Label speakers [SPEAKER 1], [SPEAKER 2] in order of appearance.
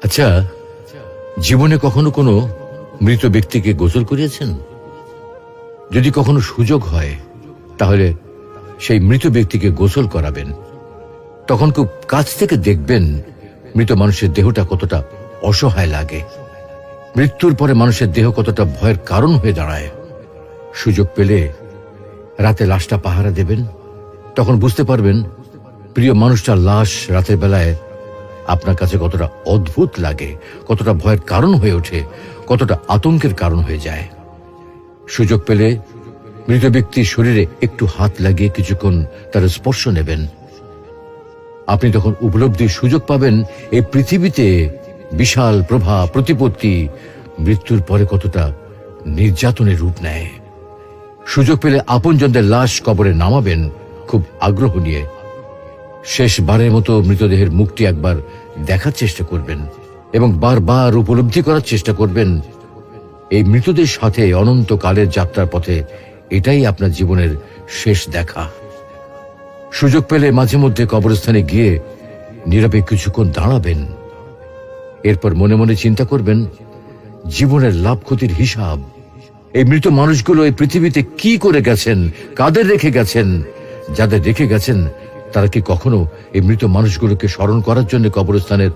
[SPEAKER 1] আচ্ছা, জীবনে কখনো কোনো মৃত ব্যক্তিকে গোসল করিয়েছেন? যদি কখনো সুযোগ হয় তাহলে সেই মৃত ব্যক্তিকে গোসল করাবেন। তখন খুব কাছ থেকে দেখবেন মৃত মানুষের দেহটা কতটা অসহায় লাগে, মৃত্যুর পরে মানুষের দেহ কতটা ভয়ের কারণ হয়ে দাঁড়ায়। সুযোগ পেলে রাতে লাশটা পাহারা দেবেন, তখন বুঝতে পারবেন প্রিয় মানুষটার লাশ রাতের বেলায় আপনার কাছে কতটা অদ্ভুত লাগে, কতটা ভয়ের কারণ হয়ে ওঠে, কতটা আতঙ্কের কারণ হয়ে যায়। সুযোগ পেলে মৃত ব্যক্তির শরীরে একটু হাত লাগিয়ে কিছুক্ষণ তার স্পর্শ নেবেন। আপনি তখন উপলব্ধির সুযোগ পাবেন এই পৃথিবীতে বিশাল প্রভা প্রতিপত্তি মৃত্যুর পরে কতটা নির্যাতনের রূপ নেয়। সুযোগ পেলে আপনজনদের লাশ কবরে নামাবেন খুব আগ্রহ নিয়ে। শেষবারের মতো মৃতদেহের মুখটি একবার দেখার চেষ্টা করবেন এবং বারবার উপলব্ধি করার চেষ্টা করবেন এই মৃতদের সাথে অনন্তকালের যাত্রার পথে এটাই আপনার জীবনের শেষ দেখা। সুযোগ পেলে মাঝে মধ্যে কবরস্থানে গিয়ে নীরবে কিছুক্ষণ দাঁড়াবেন। এরপর মনে মনে চিন্তা করবেন জীবনের লাভ ক্ষতির হিসাব। এই মৃত মানুষগুলো এই পৃথিবীতে কি করে গেছেন, কাদের রেখে গেছেন। যাদের রেখে গেছেন তারা কি কখনো এই মৃত মানুষগুলোকে স্মরণ করার জন্য কবরস্থানের